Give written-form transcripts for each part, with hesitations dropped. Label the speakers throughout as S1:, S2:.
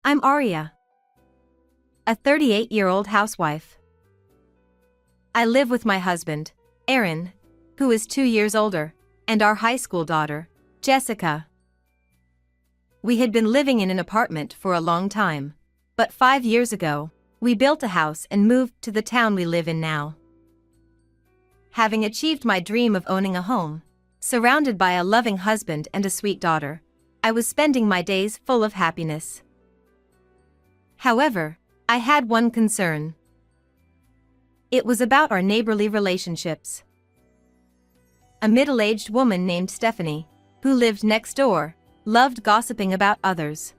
S1: I'm Aria, a 38-year-old housewife. I live with my husband, Aaron, who is 2 years older, and our high school daughter, Jessica. We had been living in an apartment for a long time, but 5 years ago, we built a house and moved to the town we live in now. Having achieved my dream of owning a home, surrounded by a loving husband and a sweet daughter, I was spending my days full of happiness. However, I had one concern. It was about our neighborly relationships. A middle-aged woman named Stephanie, who lived next door, loved gossiping about others.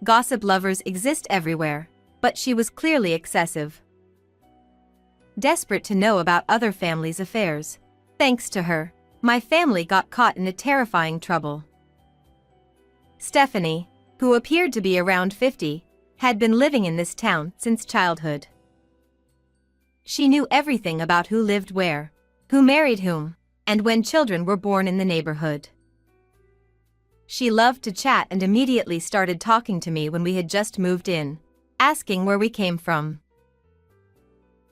S1: Gossip lovers exist everywhere, but she was clearly excessive. Desperate to know about other families' affairs, thanks to her, my family got caught in a terrifying trouble. Stephanie, who appeared to be around 50, had been living in this town since childhood. She knew everything about who lived where, who married whom, and when children were born in the neighborhood. She loved to chat and immediately started talking to me when we had just moved in, asking where we came from.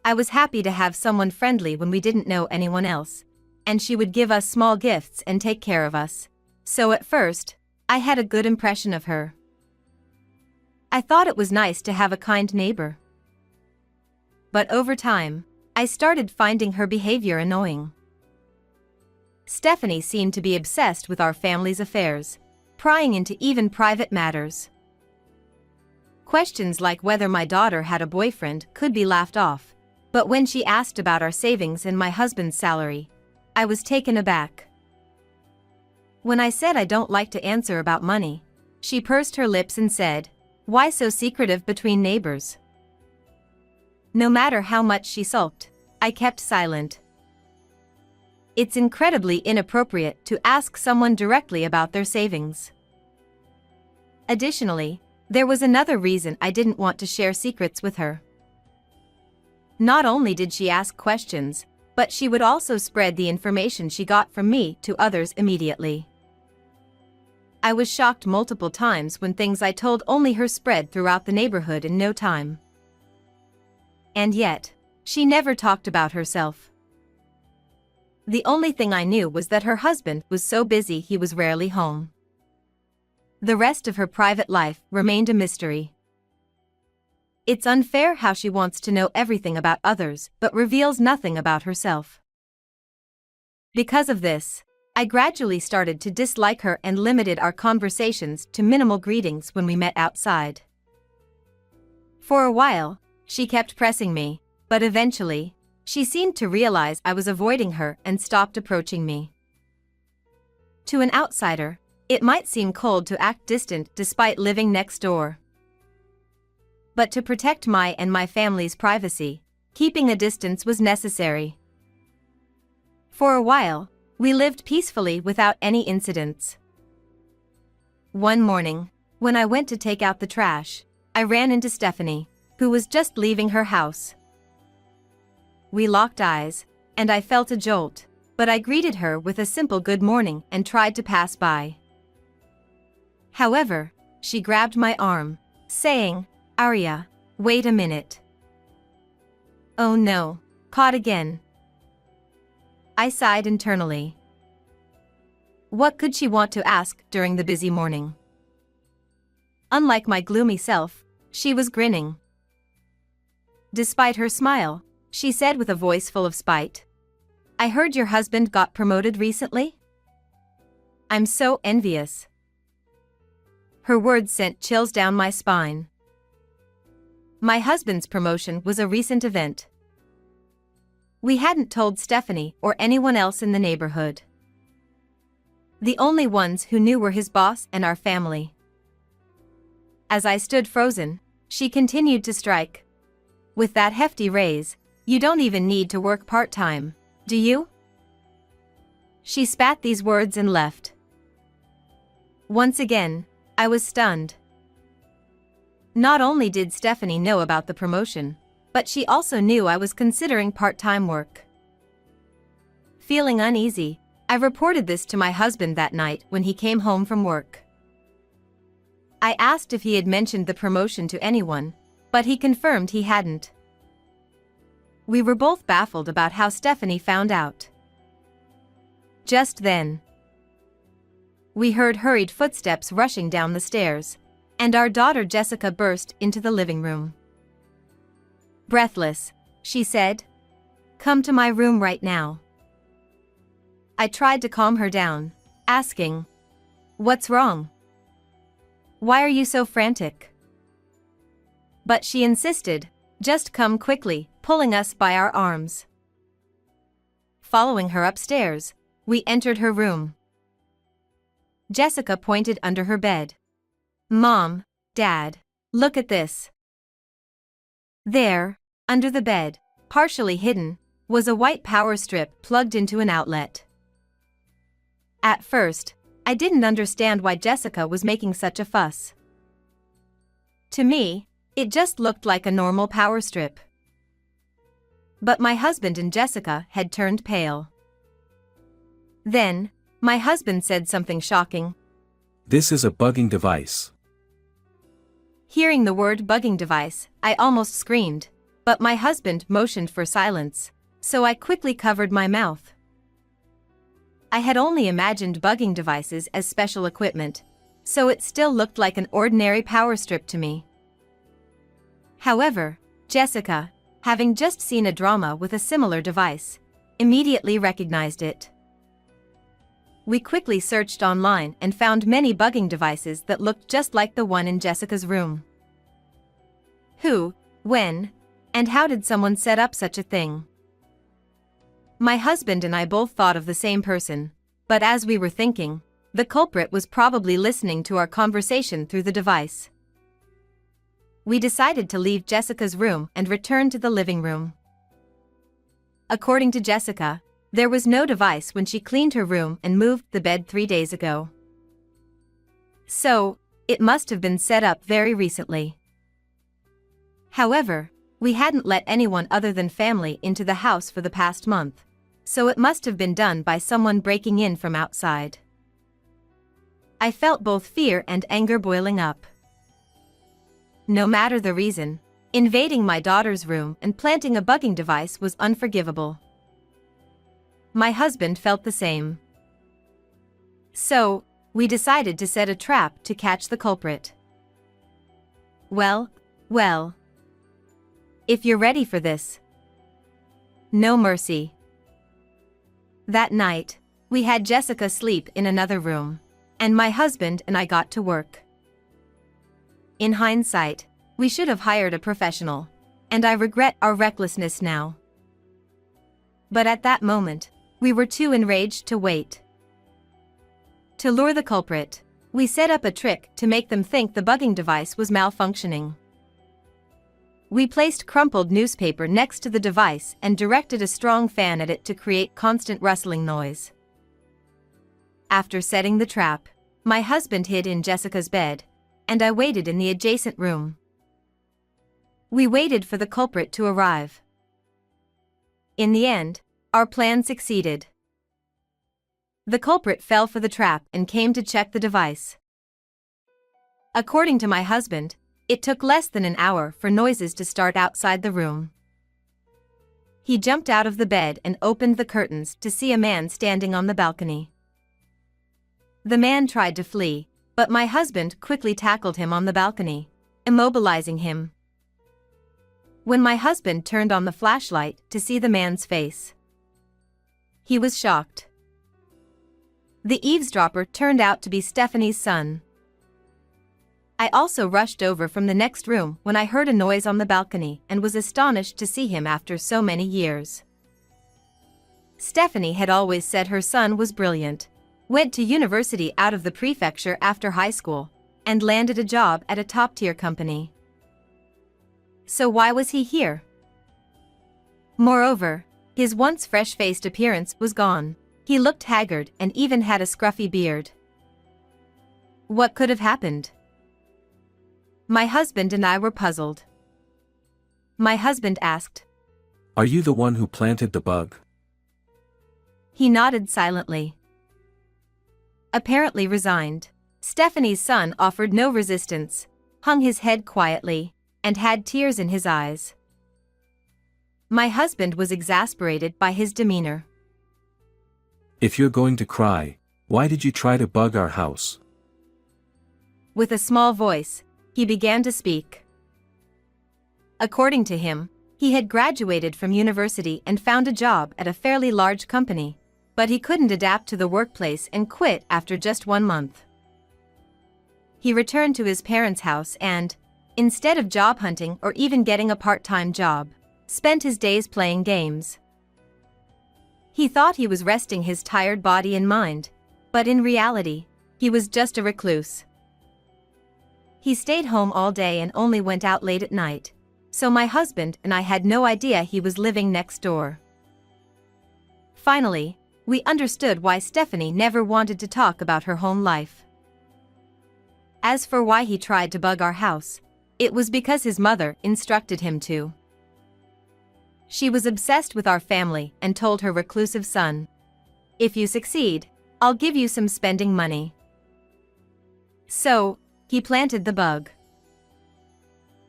S1: I was happy to have someone friendly when we didn't know anyone else, and she would give us small gifts and take care of us, so at first, I had a good impression of her. I thought it was nice to have a kind neighbor. But over time, I started finding her behavior annoying. Stephanie seemed to be obsessed with our family's affairs, prying into even private matters. Questions like whether my daughter had a boyfriend could be laughed off, but when she asked about our savings and my husband's salary, I was taken aback. When I said I don't like to answer about money, she pursed her lips and said, "Why so secretive between neighbors?" No matter how much she sulked, I kept silent. It's incredibly inappropriate to ask someone directly about their savings. Additionally, there was another reason I didn't want to share secrets with her. Not only did she ask questions, but she would also spread the information she got from me to others immediately. I was shocked multiple times when things I told only her spread throughout the neighborhood in no time. And yet, she never talked about herself. The only thing I knew was that her husband was so busy he was rarely home. The rest of her private life remained a mystery. It's unfair how she wants to know everything about others but reveals nothing about herself. Because of this, I gradually started to dislike her and limited our conversations to minimal greetings when we met outside. For a while, she kept pressing me, but eventually, she seemed to realize I was avoiding her and stopped approaching me. To an outsider, it might seem cold to act distant despite living next door. But to protect my and my family's privacy, keeping a distance was necessary. For a while, we lived peacefully without any incidents. One morning, when I went to take out the trash, I ran into Stephanie, who was just leaving her house. We locked eyes, and I felt a jolt, but I greeted her with a simple good morning and tried to pass by. However, she grabbed my arm, saying, "Aria, wait a minute." Oh no, caught again. I sighed internally. What could she want to ask during the busy morning? Unlike my gloomy self, she was grinning. Despite her smile, she said with a voice full of spite, "I heard your husband got promoted recently? I'm so envious." Her words sent chills down my spine. My husband's promotion was a recent event. We hadn't told Stephanie or anyone else in the neighborhood. The only ones who knew were his boss and our family. As I stood frozen, she continued to strike. "With that hefty raise, you don't even need to work part-time, do you?" She spat these words and left. Once again, I was stunned. Not only did Stephanie know about the promotion, but she also knew I was considering part-time work. Feeling uneasy, I reported this to my husband that night when he came home from work. I asked if he had mentioned the promotion to anyone, but he confirmed he hadn't. We were both baffled about how Stephanie found out. Just then, we heard hurried footsteps rushing down the stairs, and our daughter Jessica burst into the living room. Breathless, she said, "Come to my room right now." I tried to calm her down, asking, "What's wrong? Why are you so frantic?" But she insisted, "Just come quickly," pulling us by our arms. Following her upstairs, we entered her room. Jessica pointed under her bed. "Mom, Dad, look at this." There, under the bed, partially hidden, was a white power strip plugged into an outlet. At first, I didn't understand why Jessica was making such a fuss. To me, it just looked like a normal power strip. But my husband and Jessica had turned pale. Then, my husband said something shocking.
S2: "This is a bugging device."
S1: Hearing the word bugging device, I almost screamed, but my husband motioned for silence, so I quickly covered my mouth. I had only imagined bugging devices as special equipment, so it still looked like an ordinary power strip to me. However, Jessica, having just seen a drama with a similar device, immediately recognized it. We quickly searched online and found many bugging devices that looked just like the one in Jessica's room. Who, when, and how did someone set up such a thing? My husband and I both thought of the same person, but as we were thinking, the culprit was probably listening to our conversation through the device. We decided to leave Jessica's room and return to the living room. According to Jessica, there was no device when she cleaned her room and moved the bed 3 days ago. So, it must have been set up very recently. However, we hadn't let anyone other than family into the house for the past month, so it must have been done by someone breaking in from outside. I felt both fear and anger boiling up. No matter the reason, invading my daughter's room and planting a bugging device was unforgivable. My husband felt the same. So, we decided to set a trap to catch the culprit. Well, if you're ready for this. No mercy. That night, we had Jessica sleep in another room, and my husband and I got to work. In hindsight, we should have hired a professional, and I regret our recklessness now. But at that moment, we were too enraged to wait. To lure the culprit, we set up a trick to make them think the bugging device was malfunctioning. We placed crumpled newspaper next to the device and directed a strong fan at it to create constant rustling noise. After setting the trap, my husband hid in Jessica's bed, and I waited in the adjacent room. We waited for the culprit to arrive. In the end, our plan succeeded. The culprit fell for the trap and came to check the device. According to my husband, it took less than an hour for noises to start outside the room. He jumped out of the bed and opened the curtains to see a man standing on the balcony. The man tried to flee, but my husband quickly tackled him on the balcony, immobilizing him. When my husband turned on the flashlight to see the man's face, he was shocked. The eavesdropper turned out to be Stephanie's son. I also rushed over from the next room when I heard a noise on the balcony and was astonished to see him after so many years. Stephanie had always said her son was brilliant, went to university out of the prefecture after high school, and landed a job at a top-tier company. So why was he here? Moreover, his once fresh-faced appearance was gone. He looked haggard and even had a scruffy beard. What could have happened? My husband and I were puzzled. My husband asked,
S2: "Are you the one who planted the bug?"
S1: He nodded silently. Apparently resigned, Stephanie's son offered no resistance, hung his head quietly, and had tears in his eyes. My husband was exasperated by his demeanor.
S2: If you're going to cry, why did you try to bug our house?
S1: With a small voice, he began to speak. According to him, he had graduated from university and found a job at a fairly large company, but he couldn't adapt to the workplace and quit after just 1 month. He returned to his parents' house and, instead of job hunting or even getting a part-time job, spent his days playing games. He thought he was resting his tired body and mind, but in reality, he was just a recluse. He stayed home all day and only went out late at night, so my husband and I had no idea he was living next door. Finally, we understood why Stephanie never wanted to talk about her home life. As for why he tried to bug our house, it was because his mother instructed him to. She was obsessed with our family and told her reclusive son, "If you succeed, I'll give you some spending money." So, he planted the bug.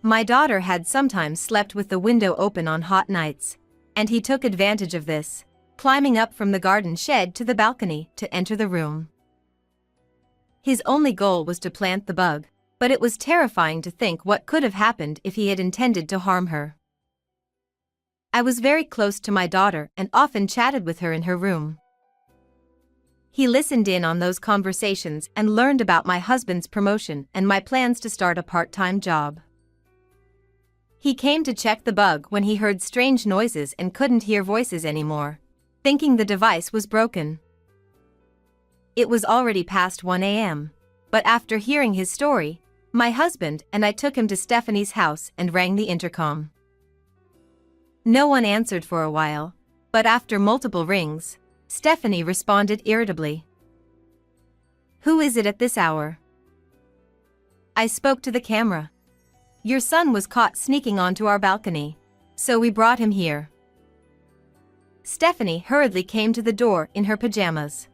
S1: My daughter had sometimes slept with the window open on hot nights, and he took advantage of this, climbing up from the garden shed to the balcony to enter the room. His only goal was to plant the bug, but it was terrifying to think what could have happened if he had intended to harm her. I was very close to my daughter and often chatted with her in her room. He listened in on those conversations and learned about my husband's promotion and my plans to start a part-time job. He came to check the bug when he heard strange noises and couldn't hear voices anymore, thinking the device was broken. It was already past 1 a.m., but after hearing his story, my husband and I took him to Stephanie's house and rang the intercom. No one answered for a while, but after multiple rings, Stephanie responded irritably. "Who is it at this hour?" I spoke to the camera. "Your son was caught sneaking onto our balcony, so we brought him here." Stephanie hurriedly came to the door in her pajamas.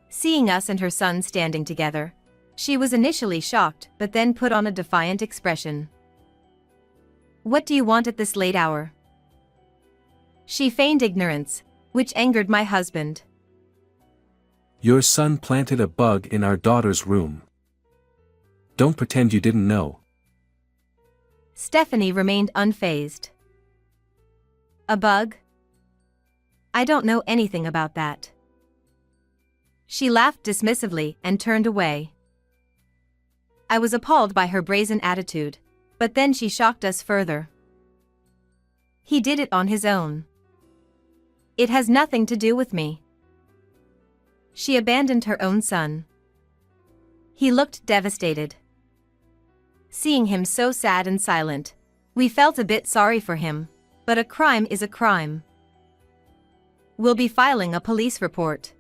S1: Seeing us and her son standing together, she was initially shocked but then put on a defiant expression. "What do you want at this late hour?" She feigned ignorance, which angered my husband.
S2: Your son planted a bug in our daughter's room. Don't pretend you didn't know.
S1: Stephanie remained unfazed. "A bug? I don't know anything about that." She laughed dismissively and turned away. I was appalled by her brazen attitude, but then she shocked us further. "He did it on his own. It has nothing to do with me." She abandoned her own son. He looked devastated. Seeing him so sad and silent, we felt a bit sorry for him, but a crime is a crime. "We'll be filing a police report."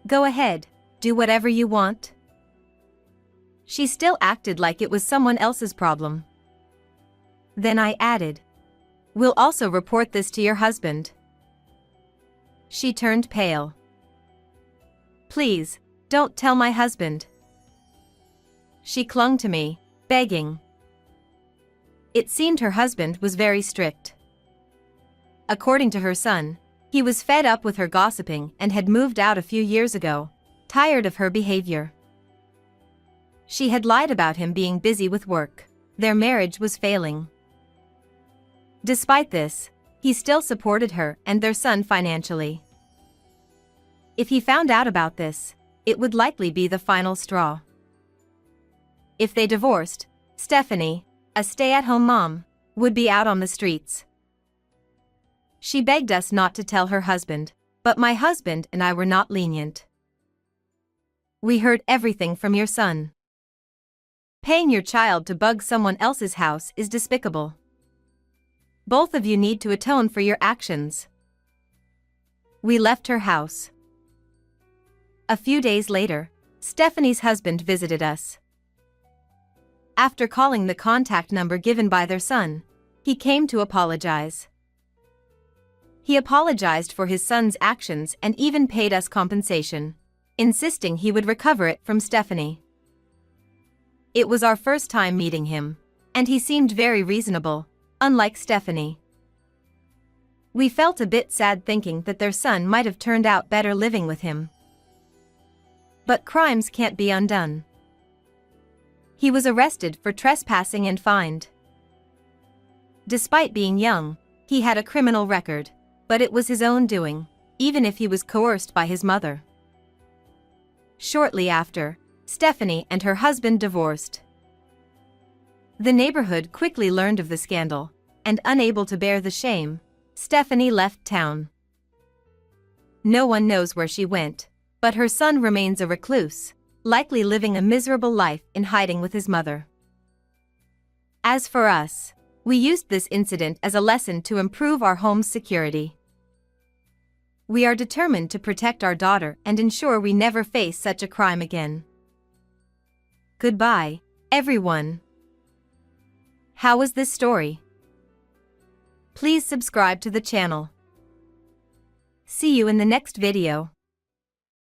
S1: "Go ahead, do whatever you want." She still acted like it was someone else's problem. Then I added, "We'll also report this to your husband." She turned pale. "Please, don't tell my husband." She clung to me, begging. It seemed her husband was very strict. According to her son, he was fed up with her gossiping and had moved out a few years ago, tired of her behavior. She had lied about him being busy with work. Their marriage was failing. Despite this, he still supported her and their son financially. If he found out about this, it would likely be the final straw. If they divorced, Stephanie, a stay-at-home mom, would be out on the streets. She begged us not to tell her husband, but my husband and I were not lenient. "We heard everything from your son. Paying your child to bug someone else's house is despicable. Both of you need to atone for your actions." We left her house. A few days later, Stephanie's husband visited us. After calling the contact number given by their son, he came to apologize. He apologized for his son's actions and even paid us compensation. insisting he would recover it from Stephanie. It was our first time meeting him, and he seemed very reasonable, unlike Stephanie. We felt a bit sad thinking that their son might have turned out better living with him. But crimes can't be undone. He was arrested for trespassing and fined. Despite being young, he had a criminal record, but it was his own doing, even if he was coerced by his mother. Shortly after, Stephanie and her husband divorced. The neighborhood quickly learned of the scandal, and unable to bear the shame, Stephanie left town. No one knows where she went, but her son remains a recluse, likely living a miserable life in hiding with his mother. As for us, we used this incident as a lesson to improve our home's security. We are determined to protect our daughter and ensure we never face such a crime again. Goodbye, everyone. How was this story? Please subscribe to the channel. See you in the next video.